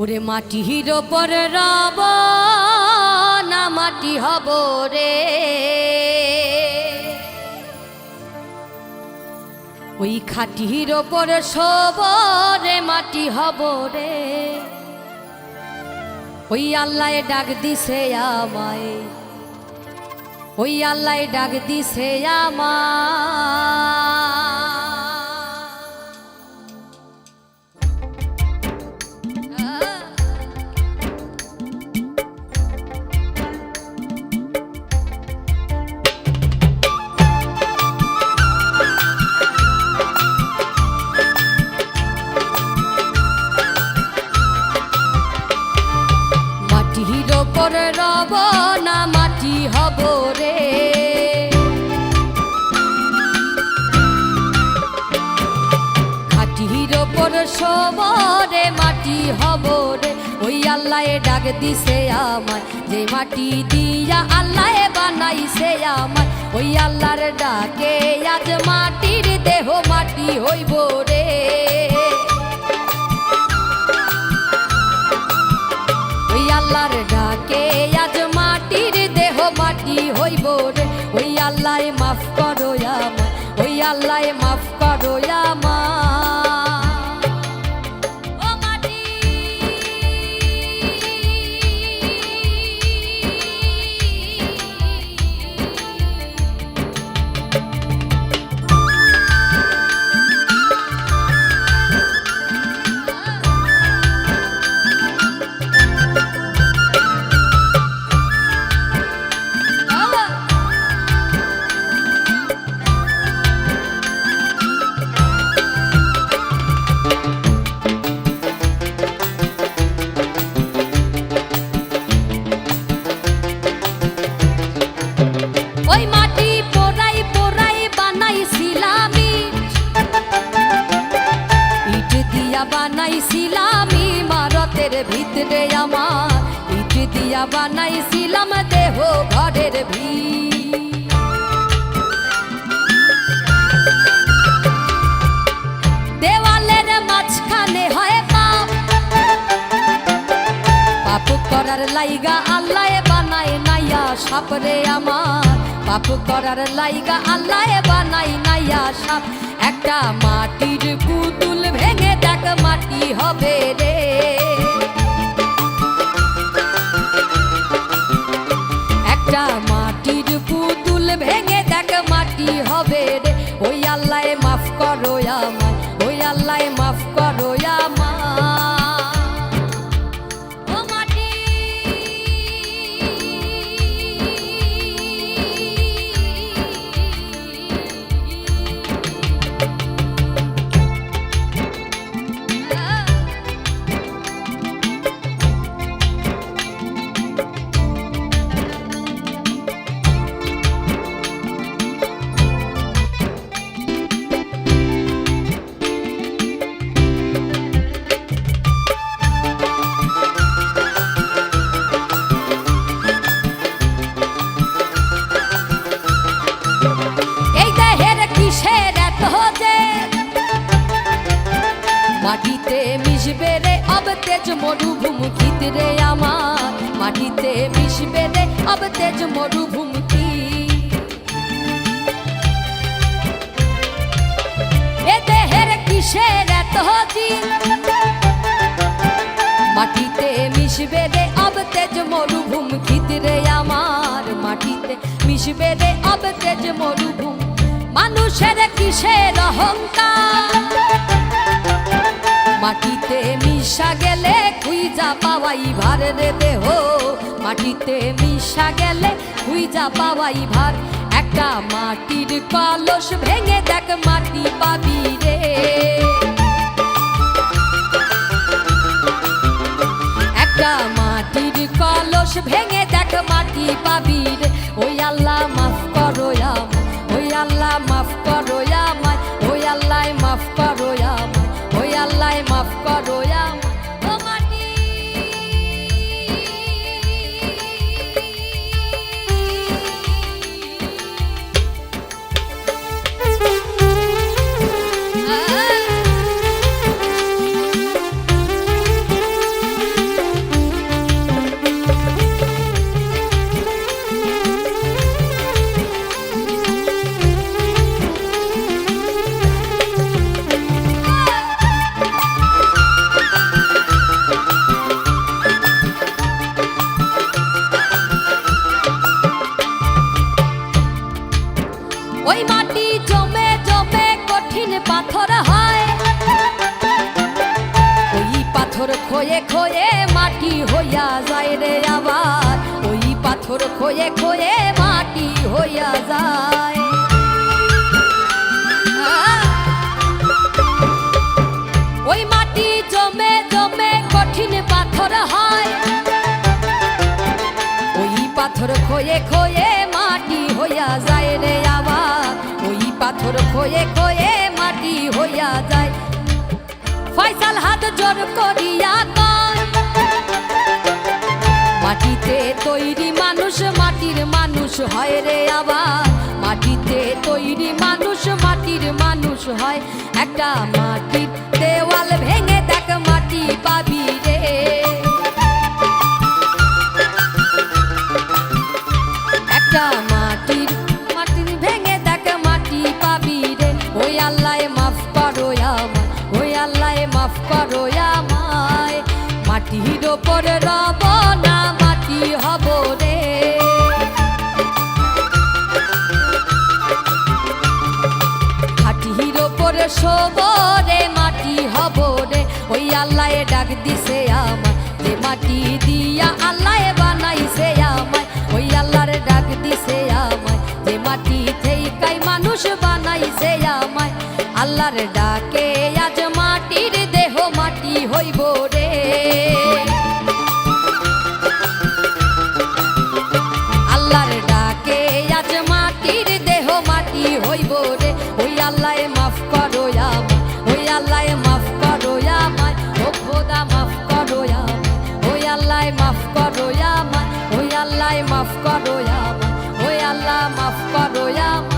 ওরে মাটির ওপর রব না মাটি হব রে, ওই খাটির ওপর শোব রে মাটি হব রে। ওই আল্লাহ ডাক দিছে আমায়, ওই আল্লাহ ডাক দিছে আমায়। মাটির ওপর রব না মাটি হব রে, খাটির ওপর শোব রে মাটি হব রে। ওই আল্লাহ ডাক দিছে আমায়, যে মাটি দিয়া আল্লাহ বানাইছে আমায়। ওই আল্লাহর ডাকে আজ মাটির দেহ মাটি হইব রে। ওই আল্লাহর ডাকে আজ মাটির দেহ মাটি হইব রে। ওই আল্লাহ মাফ করো আমায়, ওই আল্লাহ মাফ করো আমায়। ওই মাটি পোড়াই পোড়াই বানাইছিলাম ইট দিয়া বানাইছিলাম ইমারতের ভিতরে আমার, ইট দিয়া বানাইছিলাম দেহ ঘরের ভিত। দেওয়ালের মাঝখানে হয় পাপ, পাপ করার লাইগা আল্লাহ বানায় নাইয়া সাপ রে আমার, পাপ করার লাইগা আল্লাহ বানাই নাইয়া সাপ। একটা মাটির পুতুল ভেঙে দেখ মাটি হবে রে, একটা মাটির পুতুল ভেঙে দেখ মাটি হবে রে। ওই আল্লাহ মাফ করো আমায়, ওই আল্লাহ মাফ করো আমায়। মাটিতে মিশবে রে অব তেজ মরুভূমিতে রে আমার, মাটিতে মিশবে রে অব তেজ মরুভূমিতে। এ দেহের কিসের এত জিদ, মাটিতে মিশবে রে অব তেজ মরুভূমিতে রে আমার, মাটিতে মিশবে রে অব তেজ মরুভূমি। মানুষের কিসের অহংকার, মাটিতে মিশা গেলে খুঁজা পাওয়াই ভার রে দেহ, মাটিতে মিশা গেলে খুঁজা পাওয়াই ভার। একটা মাটির কলস ভেঙে দেখ মাটি পাবি রে, একটা মাটির কলস ভেঙে দেখ মাটি পাবি রে। ওই আল্লাহ মাফ করো আমায়, ওই আল্লাহ মাফ করো আমায়, ওই আল্লাহ মাফ করো আমায়, ওই আল্লাহ মাফ করো আমায়। ও মাটি খয়ে খয়ে মাটি হইয়া যায় রে আবার, ওই পাথর খয়ে খয়ে মাটি হইয়া যায়। ওই মাটি জমে জমে কঠিন পাথর হয়, ওই পাথর খয়ে খয়ে মাটি হইয়া যায় রে আবার, ওই পাথর খয়ে খয়ে মাটি হইয়া যায়। ফয়সাল হাত জোর করিয়া কয়, মাটিতে তৈরি মানুষ মাটির মানুষ হয় রে আবার, মাটিতে তৈরি মানুষ মাটির মানুষ হয়। একটা মাটির দেওয়াল ভেঙে দেখ মাটি পাবি রে, একটা মাটির মাটির ভেঙে দেখ মাটি পাবি রে। ওই আল্লাহ মাফ করো আমায়, ওই আল্লাহ মাফ করো আমায়, মাটির ওপর রব না মাটি হব রে। মাটির ওপর শোব রে মাটি হব রে। ওই আল্লাহ ডাক দিছে আমায়, যে মাটি দিয়া আল্লাহ বানাইছে আমায়, ওই আল্লাহর ডাক দিছে আমায়, যে মাটি থেইকাই মানুষ বানাইছে আমায়। আল্লাহর ডাকে আজ মাটির দেহ মাটি হইব রে, আল্লাহর ডাকে আজ মাটির দেহ মাটি হইব রে। ওই আল্লাহ মাফ করো আমায়, ওই আল্লাহ মাফ করো আমায়, ও খোদা মাফ করো আমায়, ওই আল্লাহ মাফ করো আমায়, ওই আল্লাহ মাফ করো আমায়, ওই আল্লাহ মাফ করো আমায়।